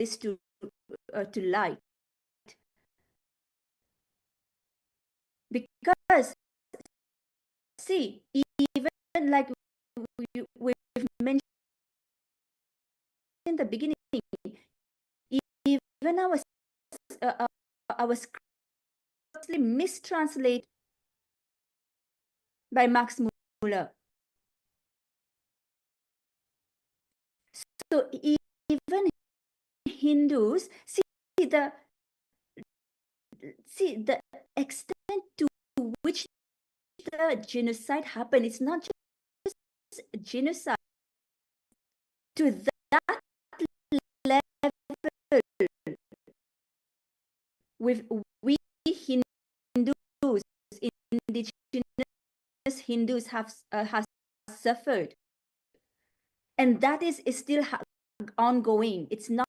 this to light. Because, see, even like we've mentioned in the beginning, even our scripts mistranslate by Max Muller. So even Hindus see the extent to which the genocide happened. It's not just genocide. To that level, with we Hindus, indigenous Hindus have suffered, and that is still ongoing. It's not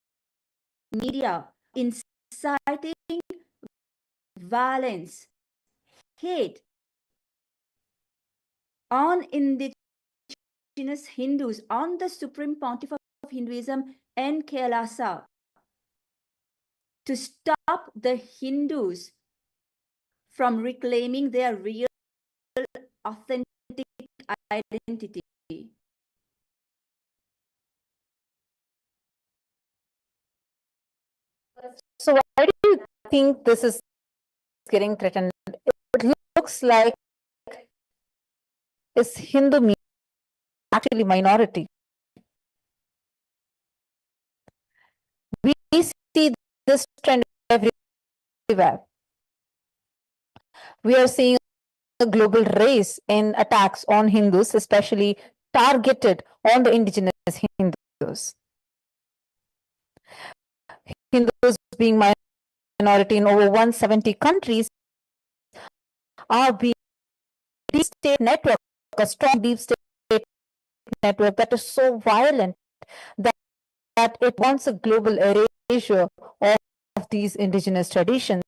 media inciting violence, hate on indigenous Hindus, on the Supreme Pontiff of Hinduism and Kailasa, to stop the Hindus from reclaiming their real, authentic identity. So why do you think this is getting threatened? It looks like is Hindu actually minority. We see this trend everywhere. We are seeing a global race in attacks on Hindus, especially targeted on the indigenous Hindus. Hindus being minority in over 170 countries are being a deep state network, a strong deep state network that is so violent that it wants a global erasure of these indigenous traditions,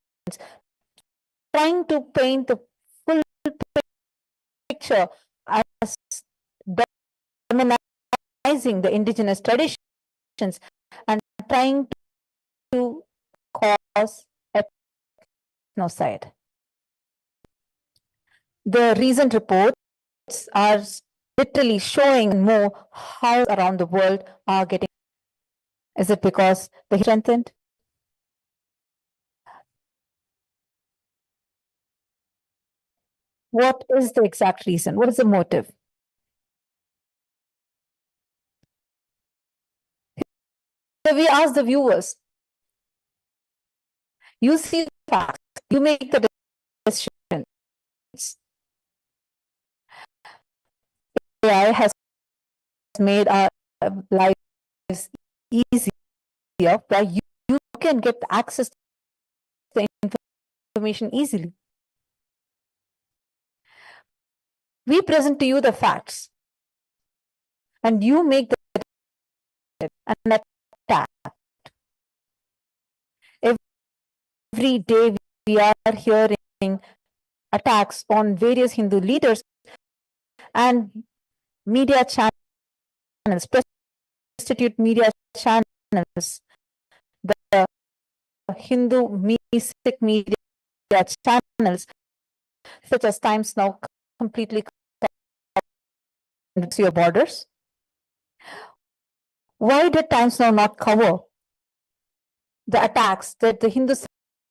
trying to paint the full picture as demonizing the indigenous traditions and trying to cause ethnocide. The recent reports are literally showing more how around the world are getting. Is it because they strengthened? What is the exact reason? What is the motive? So we ask the viewers, you see the facts, you make the decisions. AI has made our lives easier, where you can get access to the information easily. We present to you the facts, and you make an attack. Every day we are hearing attacks on various Hindu leaders and media channels, prostitute media channels, the Hindumisic media channels, such as Times Now, completely to your borders. Why did Times Now not cover the attacks that the Hindu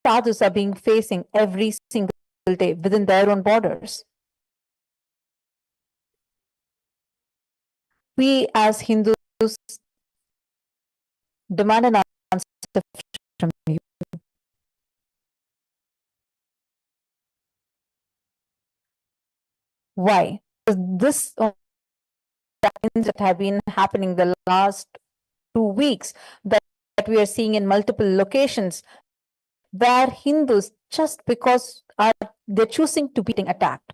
sadhus are being facing every single day within their own borders? We as Hindus demand an answer from you. Why? This that have been happening the last 2 weeks, that we are seeing in multiple locations, where Hindus, just because they're choosing to be attacked.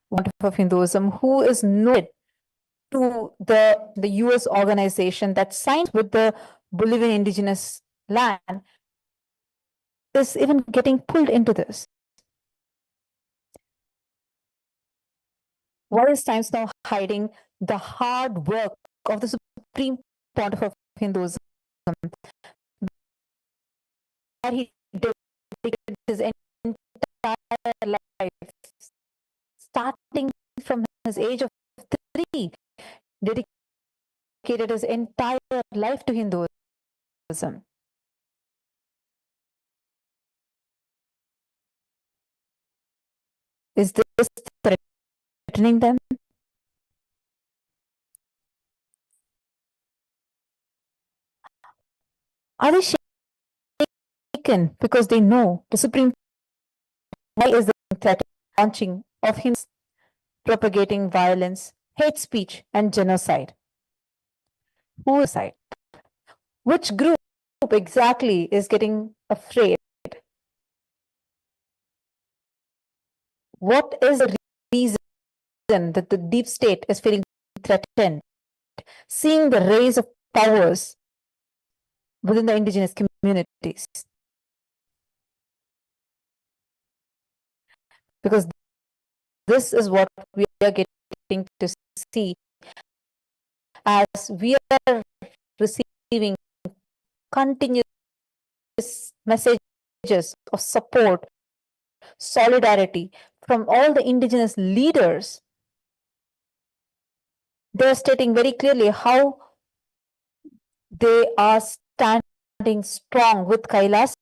One of Hinduism, who is known to the US organization that signed with the Bolivian indigenous land, is even getting pulled into this. Why is Times Now hiding the hard work of the Supreme Pontiff of Hinduism? where he dedicated his entire life, starting from his age of 3, dedicated his entire life to Hinduism. Is this threatening them? Are they shaken because they know the Supreme why is the threat launching of him propagating violence, hate speech, and genocide? Who is side? Which group exactly is getting afraid? What is the reason that the deep state is feeling threatened? Seeing the rise of powers within the indigenous communities. Because this is what we are getting to see as we are receiving continuous messages of support, solidarity from all the indigenous leaders. They are stating very clearly how they are standing strong with Kailasa.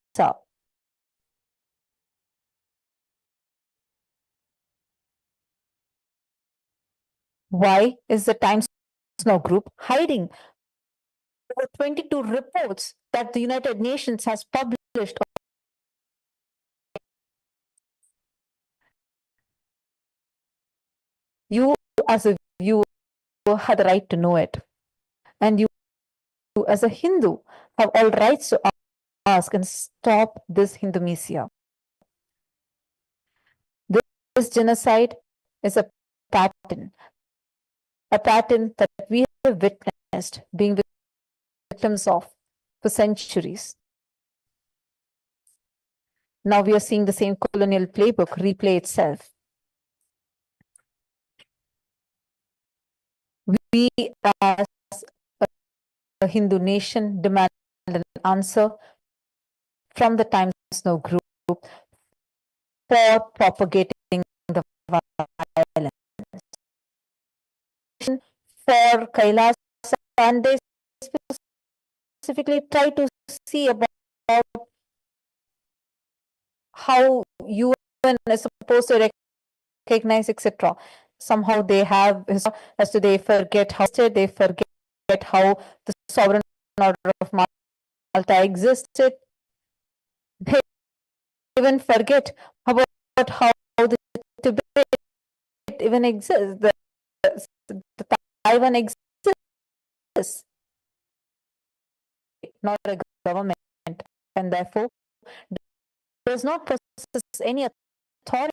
Why is the Times Now group hiding? Over 22 reports that the United Nations has published. You, as a viewer, had the right to know it. And you, as a Hindu, have all rights to ask and stop this Hindumisia. This genocide is a pattern that we have witnessed being victims of for centuries. Now we are seeing the same colonial playbook replay itself. We, as a Hindu nation, demand an answer from the Times Now group for propagating the violence. For Kailas, and they specifically try to see about how UN is supposed to recognize, etc. Somehow they have, as to they forget how the sovereign order of Malta existed. They even forget about how the Tibet even exists, the Taiwan exists, not a government, and therefore does not possess any authority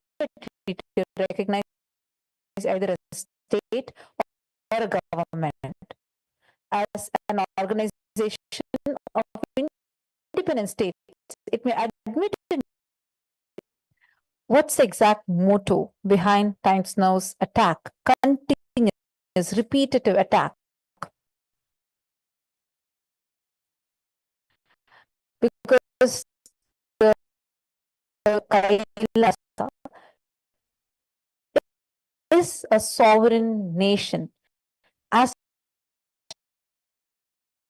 to recognize either a state or a government as an organization of independent states. It may admit it. What's the exact motto behind Times Now's attack? Continuous, repetitive attack. Because the Kailasa is a sovereign nation. As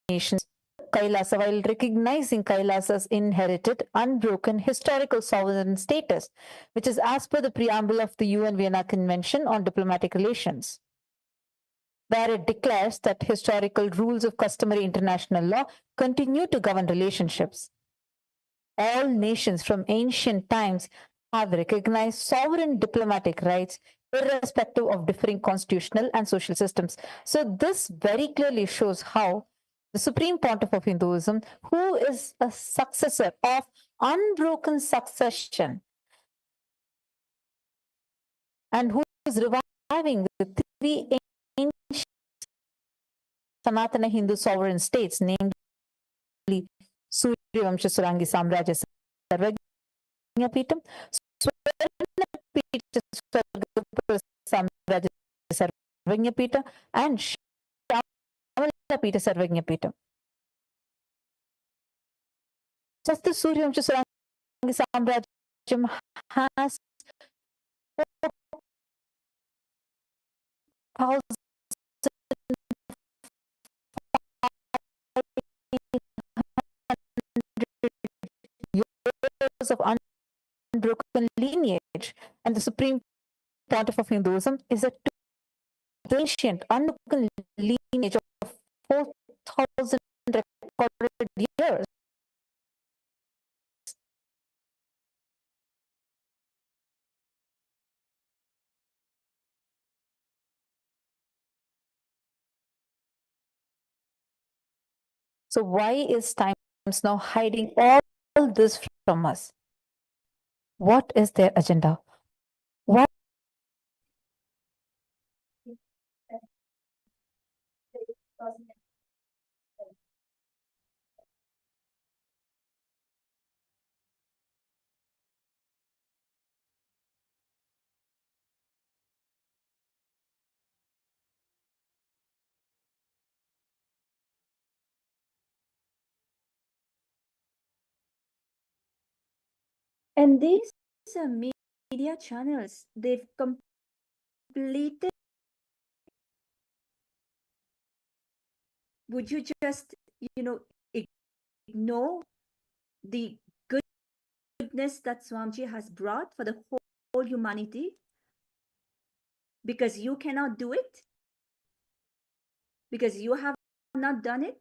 nations, Kailasa, while recognizing Kailasa's inherited, unbroken historical sovereign status, which is as per the preamble of the UN Vienna Convention on Diplomatic Relations, where it declares that historical rules of customary international law continue to govern relationships. All nations from ancient times have recognized sovereign diplomatic rights irrespective of differing constitutional and social systems. So this very clearly shows how the Supreme Pontiff of Hinduism, who is a successor of unbroken succession and who is reviving the three ancient Sanatana Hindu sovereign states, namely Suryavamsha Surangi Samrajya Sarvagyapitam, Swarnapita Samrajya Sarvagyapitam, and Shamalapita Sarvagyapitam. Chhatrapati Suryavanshi Sarangi Samrajyam has 1,000 years of unbroken lineage, and the Supreme Pontiff of Hinduism is a ancient, unbroken lineage of 4,000 recorded years. So why is Times now hiding all this from us? What is their agenda? What And these media channels, they've completed. Would you just, ignore the goodness that Swamiji has brought for the whole humanity? Because you cannot do it? Because you have not done it?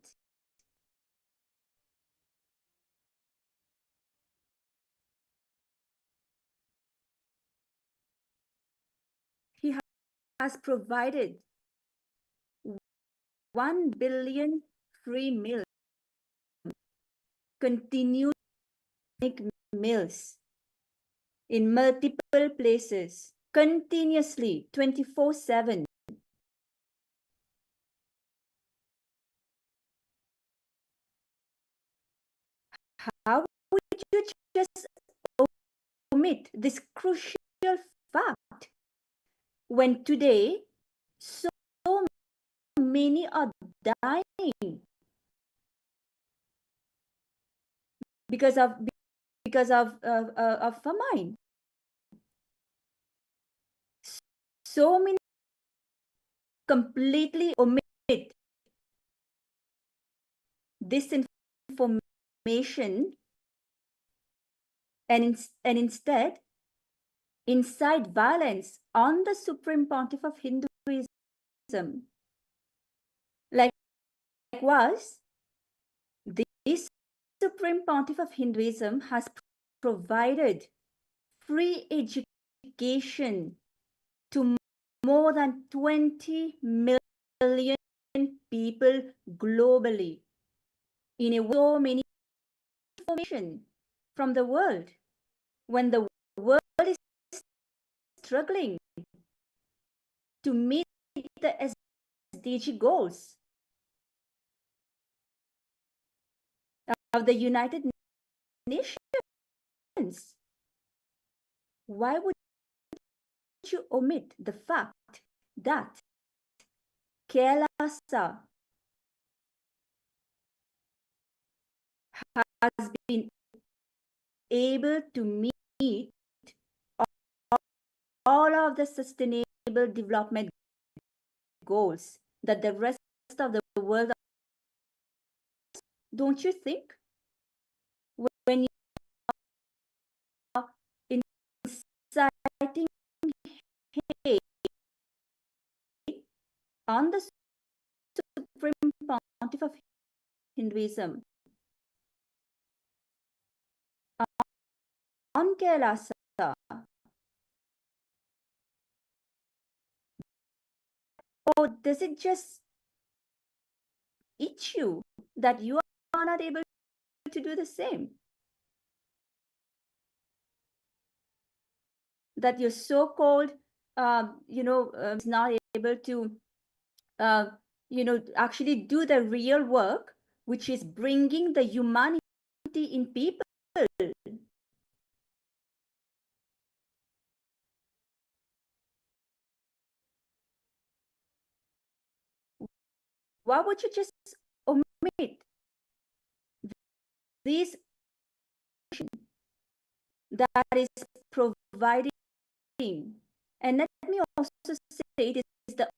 He has provided 1 billion free meals, continued meals in multiple places, continuously, 24/7. How would you just omit this crucial fact when today so many are dying because of famine? So many completely omit this information and instead incite violence on the Supreme Pontiff of Hinduism. Likewise, the Supreme Pontiff of Hinduism has provided free education to more than 20 million people globally in so many information from the world when the world is struggling to meet the SDG goals of the United Nations. Why would you omit the fact that Kerala has been able to meet all of the sustainable development goals that the rest of the world? Don't you think? When you are inciting hate on the Supreme Pontiff of Hinduism, on Kerala, or does it just itch you that you are not able to do the same? That your so-called, is not able to, actually do the real work, which is bringing the humanity in people. Why would you just omit these that is providing. And let me also say it is the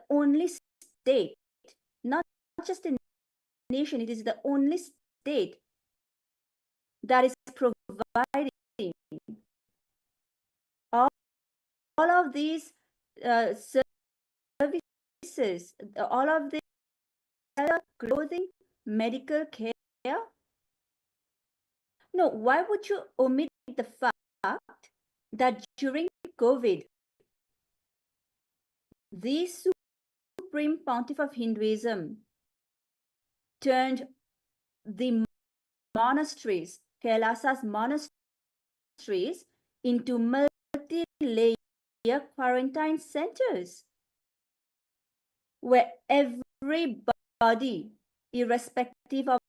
only state, not just a nation, it is the only state that is providing all of these services, all of the clothing, medical care. No, why would you omit the fact that during COVID, the Supreme Pontiff of Hinduism turned the monasteries, Kailasa's monasteries, into multi-layer quarantine centers where everybody, irrespective of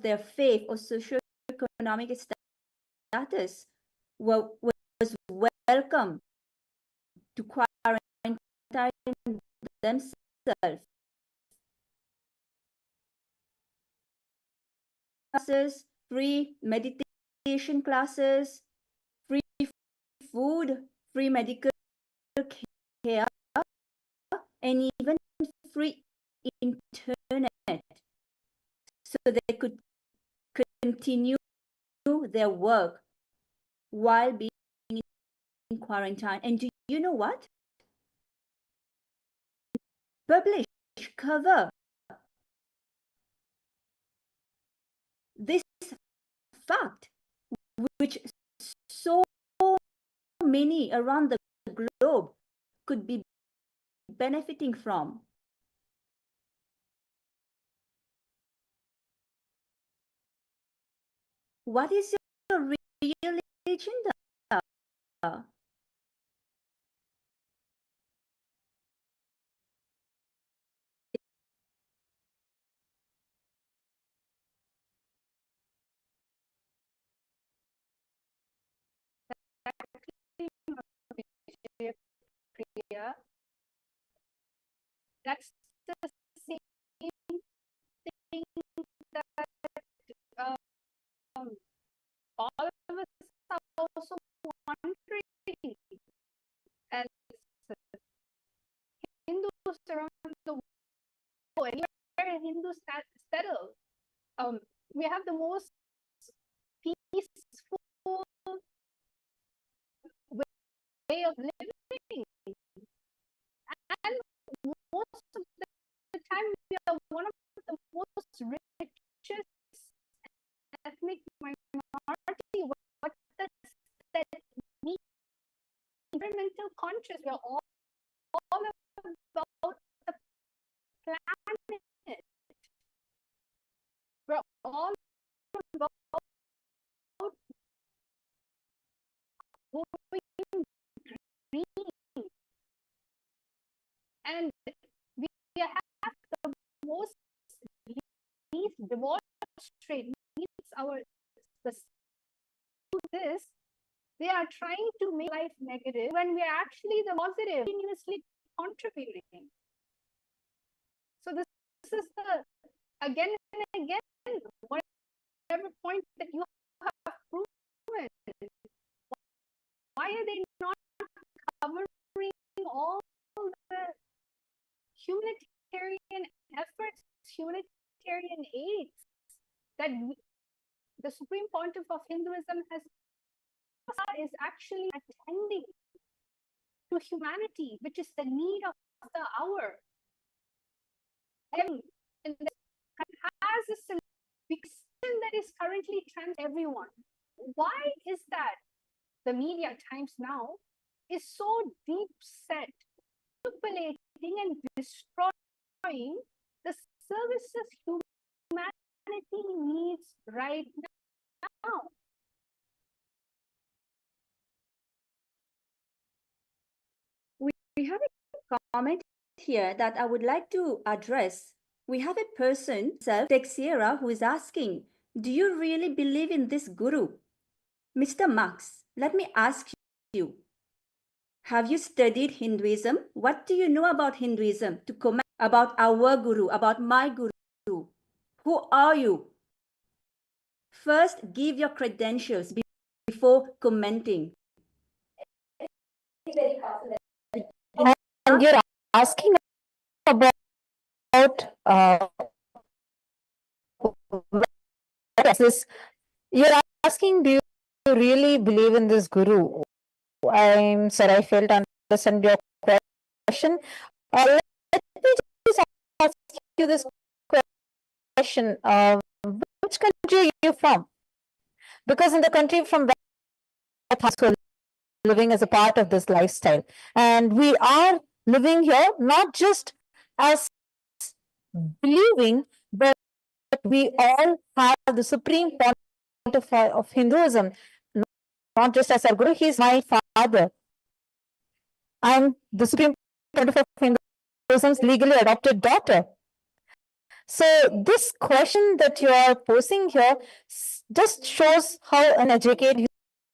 their faith or socio-economic status, was welcome to quarantine themselves. Classes, free meditation classes, free food, free medical care, and even free internet, so they could continue their work while being in quarantine. And do you know what? Publish, cover this fact, which so many around the globe could be benefiting from. What is your real agenda? That's the same thing that all of us are also wondering as Hindus around the world, anywhere Hindus settle. We have the most peaceful way of living. And most of the time, we are one of the most richest ethnic minority. What does that mean? Environmental conscious. We are all about the planet. We're all about going green. And we have the most least demonstrate needs our this. They are trying to make life negative when we are actually the positive, continuously contributing. So this is the again and again, whatever point that you have proven, why are they not covering all the humanitarian efforts, humanitarian aids that the Supreme Pontiff of Hinduism is actually attending to humanity, which is the need of the hour. And has a solution that is currently trans everyone. Why is that the media times now is so deep set, manipulating and destroying the services humanity needs right now? We have a comment here that I would like to address. We have a person, Texiera, who is asking, do you really believe in this guru? Mr. Max, let me ask you, have you studied Hinduism? What do you know about Hinduism to comment about our guru, about my guru? Who are you? First, give your credentials before commenting. And you're asking about this. You're asking, do you really believe in this guru? I'm sorry, I failed to understand your question. Let me just ask you this question. Which country are you from? Because in the country from where we're living as a part of this lifestyle, and we are living here not just as believing, but we all have the supreme point of Hinduism, not just as our guru. He's my father. I'm the supreme point of Hinduism's legally adopted daughter. So this question that you are posing here just shows how uneducated you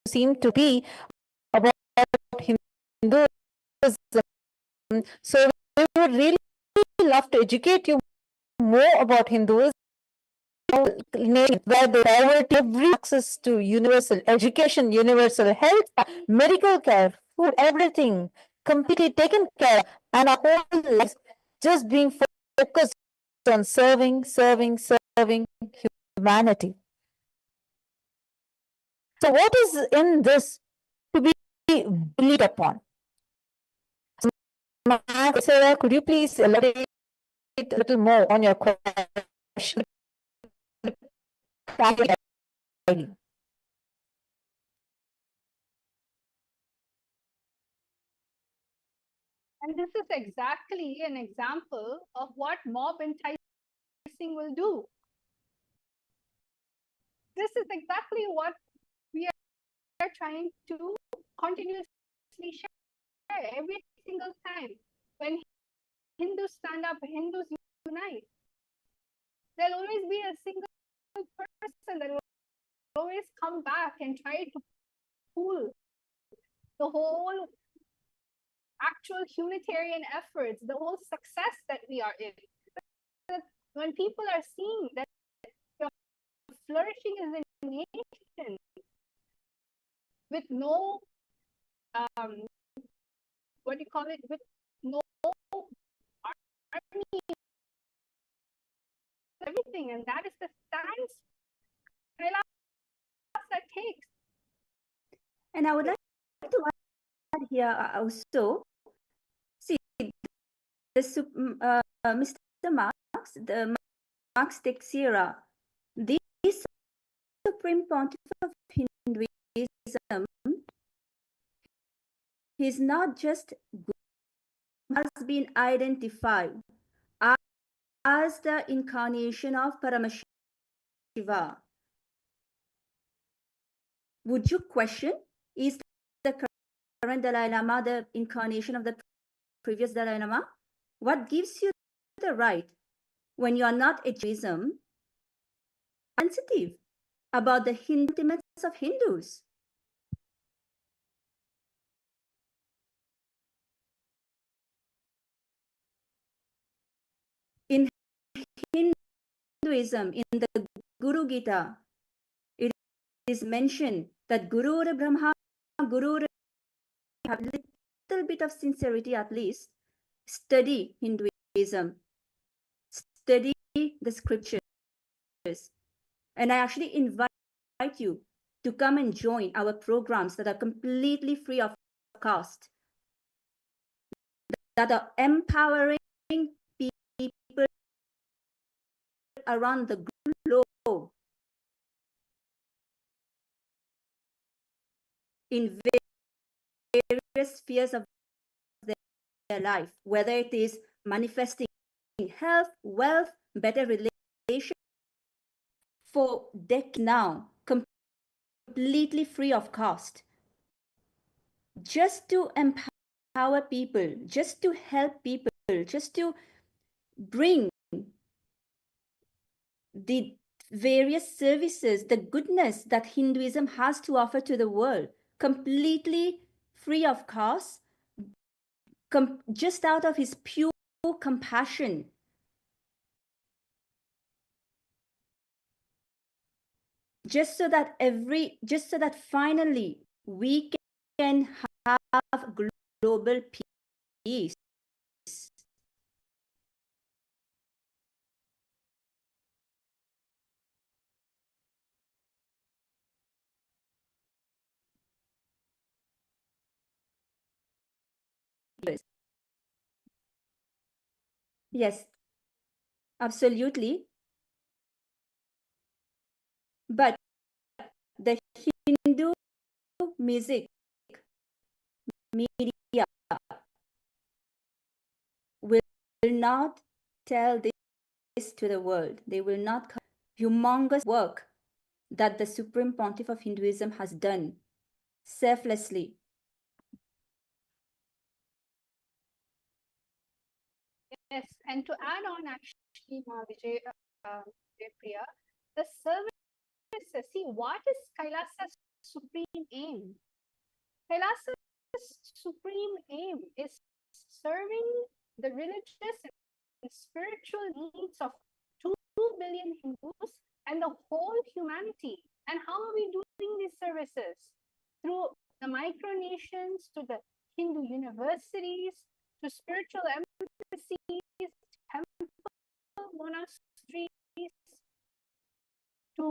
seem to be about Hinduism. So we would really love to educate you more about Hinduism, where they forward every access to universal education, universal health, medical care, food, everything completely taken care of, and our whole lives just being focused on serving humanity. So what is in this to be believed upon? Sarah, could you please elaborate a little more on your question? And this is exactly an example of what mob enticing will do. This is exactly what we are trying to continuously share every single time. When Hindus stand up, Hindus unite, there'll always be a single person that will always come back and try to pull the whole actual humanitarian efforts, the whole success that we are in. When people are seeing that you're flourishing as a nation with no, what do you call it, with no army, everything, and that is the stance that takes. And I would like to add here also, see, Mr. Marx, the Marx Teixeira, the Supreme Pontiff of Hinduism, he's not just has been identified as the incarnation of Paramashiva. Would you question, is the current Dalai Lama the incarnation of the previous Dalai Lama? What gives you the right, when you are not Hinduism, sensitive about the sentiments of Hindus? In Hinduism, in the Guru Gita, it is mentioned that Guru Brahma, Guru have a little bit of sincerity at least, study Hinduism, study the scriptures. And I actually invite you to come and join our programs that are completely free of cost, that are empowering people around the globe in various spheres of their life, whether it is manifesting health, wealth, better relations, for decades now, completely free of cost, just to empower people, just to help people, just to bring the various services, the goodness that Hinduism has to offer to the world, completely free of cost, just out of his pure compassion. just so that finally we can have global peace. Yes, absolutely. But the Hindu music media will not tell this to the world. They will not cover humongous work that the Supreme Pontiff of Hinduism has done selflessly. Yes, and to add on, actually, Priya, the services. See, what is Kailasa's supreme aim? Kailasa's supreme aim is serving the religious and spiritual needs of 2 billion Hindus and the whole humanity. And how are we doing these services? Through the micronations, to the Hindu universities, to spiritual embassies, temple monasteries, to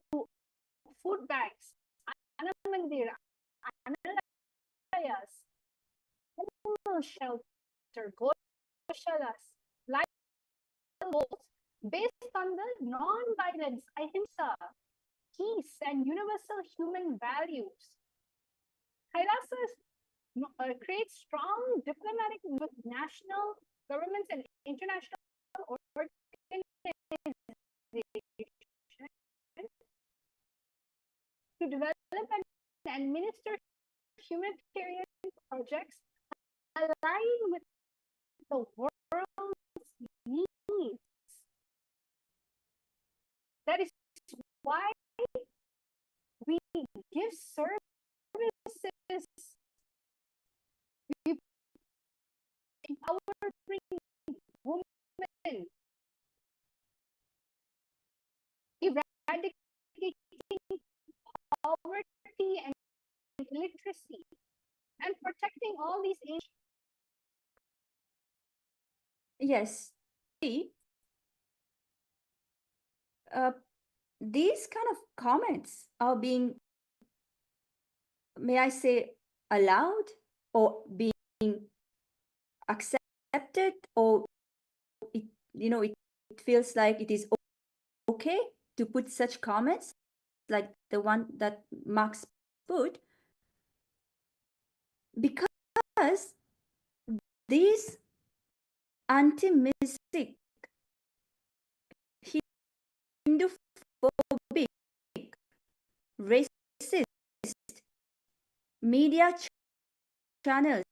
food banks, Annamandir, Analayas, animal shelter, goshalas, life goals based on the non-violence, ahimsa, peace, and universal human values. Kailasa creates strong diplomatic with national governments and international organizations to develop and administer humanitarian projects aligned with the world's needs. That is why we give services, we empowering women, eradicating poverty and illiteracy, and protecting all these ancient. Yes. See, these kind of comments are being, may I say, allowed or being accepted, or it, it feels like it is okay to put such comments like the one that Marx put, because these anti-mystic, Hindu-phobic, racist media channels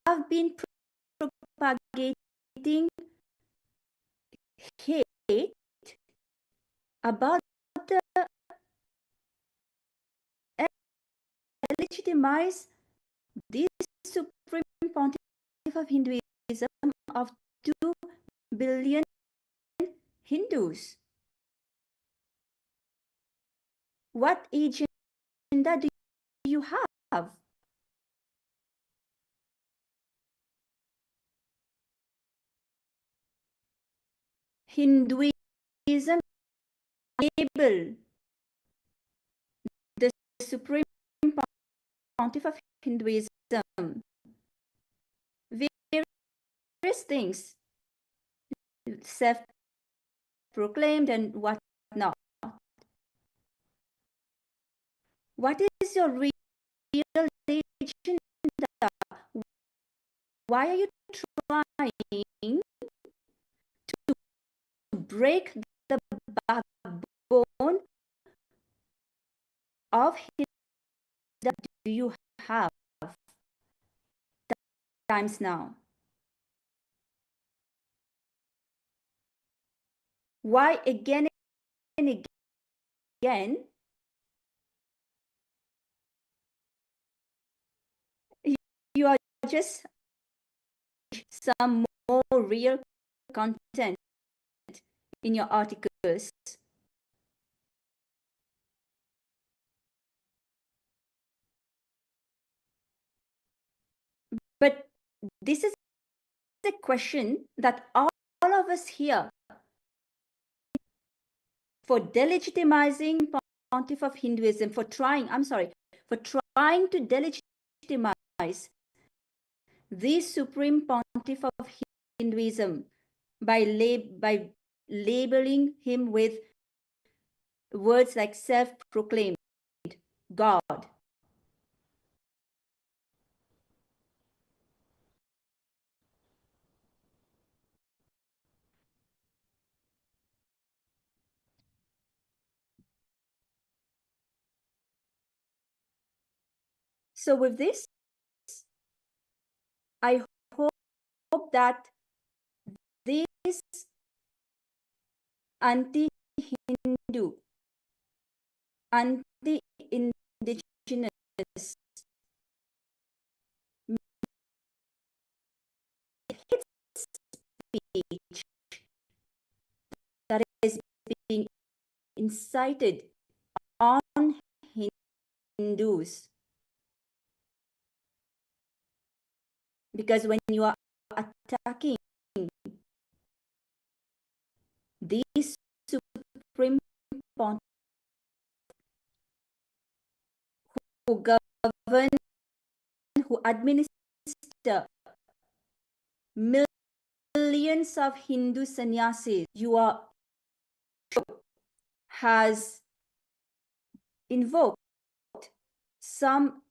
have been propagating hate about the legitimize this Supreme Pontiff of Hinduism of 2 billion Hindus. What agenda do you have? Hinduism able the Supreme Pontiff of Hinduism various things, self-proclaimed and whatnot. What is your real agenda? Why are you trying to break the backbone of Hinduism that do you have times now? Why again and again you are just some more real content in your articles. But this is a question that all of us here, for delegitimizing pontiff of Hinduism, for trying to delegitimize the supreme pontiff of Hinduism by labeling him with words like self-proclaimed God. So with this, I hope that this anti-Hindu, anti-indigenous speech that is being incited on Hindus, because when you are attacking the supreme pontiff who govern, who administer millions of Hindu sannyasis, has invoked some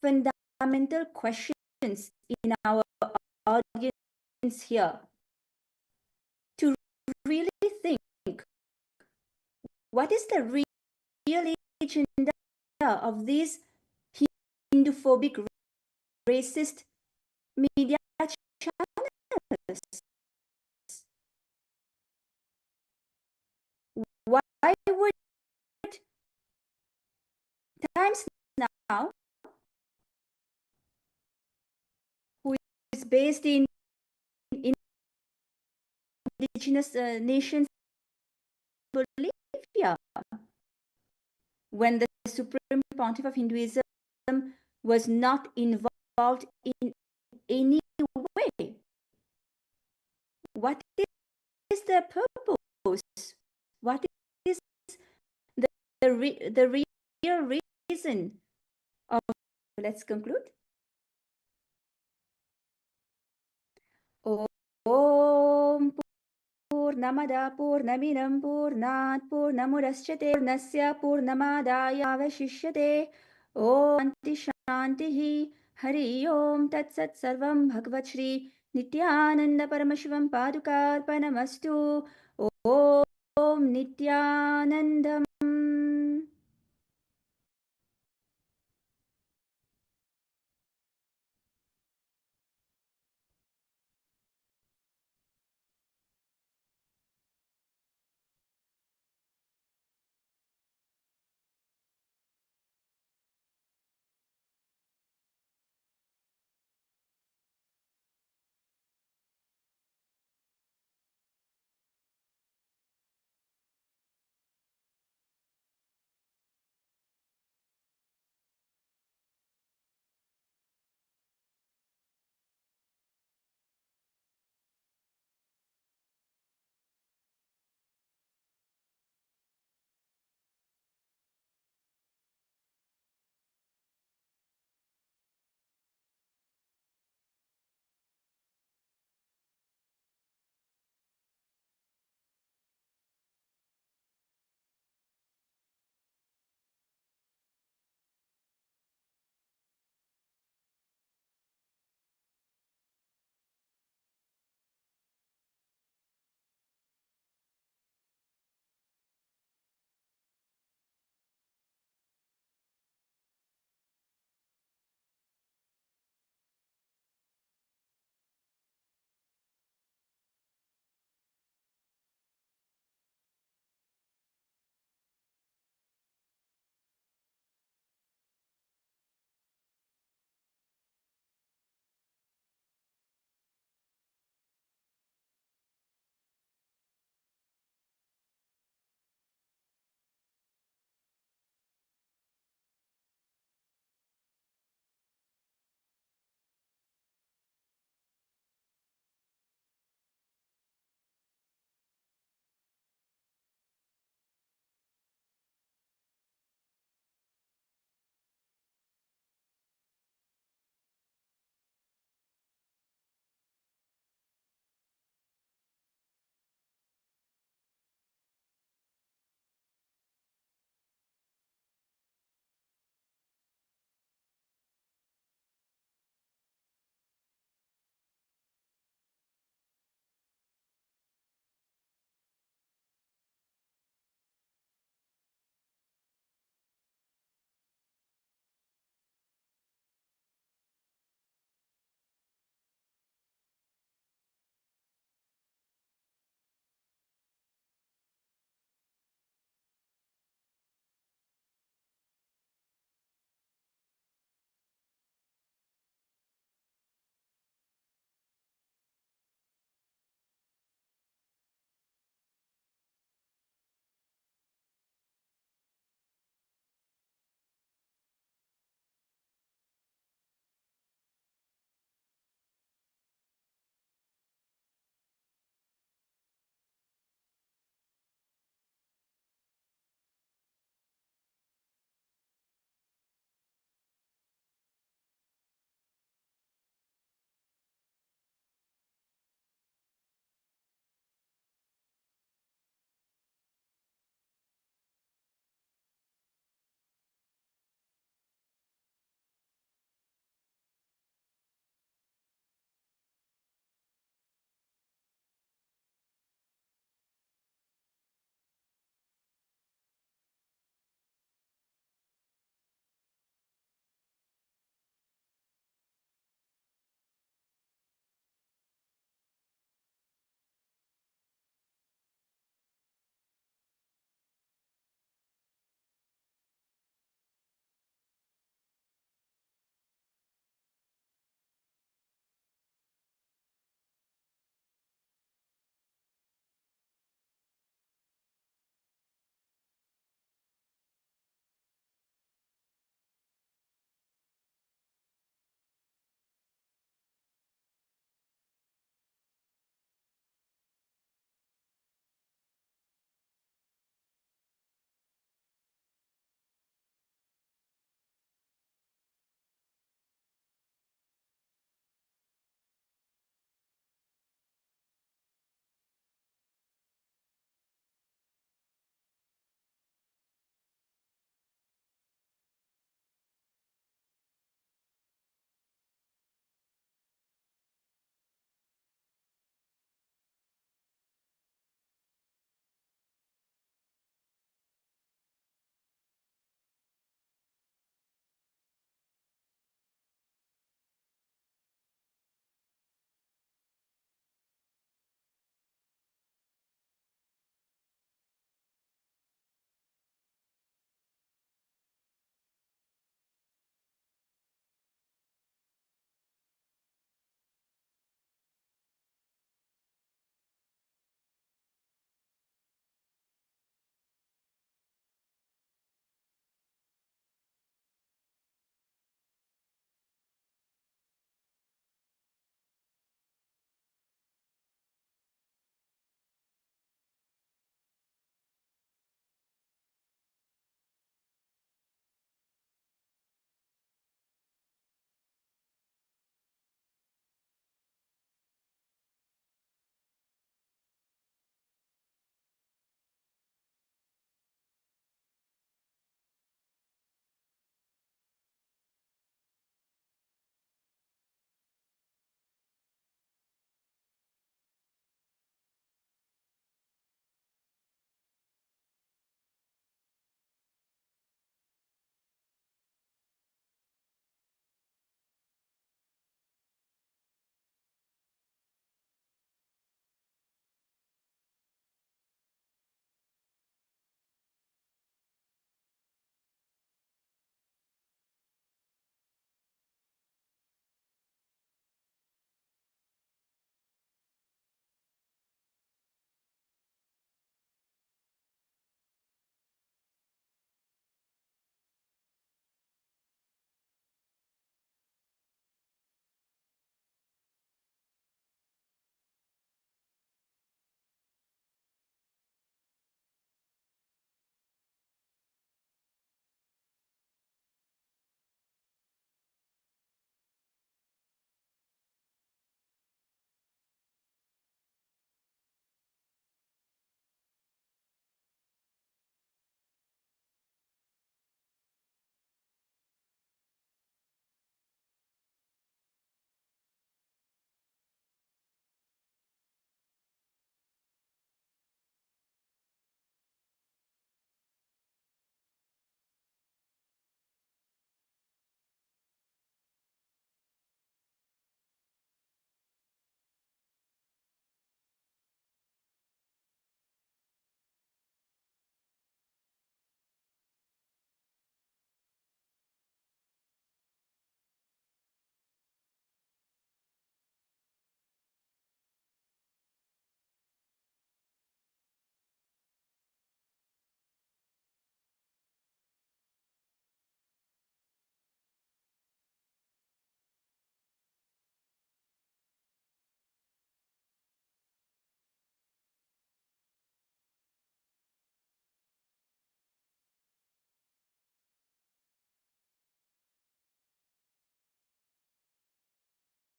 fundamental questions in our audience here to really think, what is the real agenda of these Hinduphobic, racist media channels? Why would Times Now, who is based in indigenous nations, Bolivia, when the Supreme Pontiff of Hinduism was not involved in any way? What is their purpose? What is the real reason of? Let's conclude. Om Purnamada Purnamidam Purnat Purnamudachyate Purnasya Purnamadaya Avashishyate. Om Shanti Hari Om Tat Sat Sarvam Bhagavad Shri Nithyananda Paramashivam Padukarpanamastu. Om Nithyanandam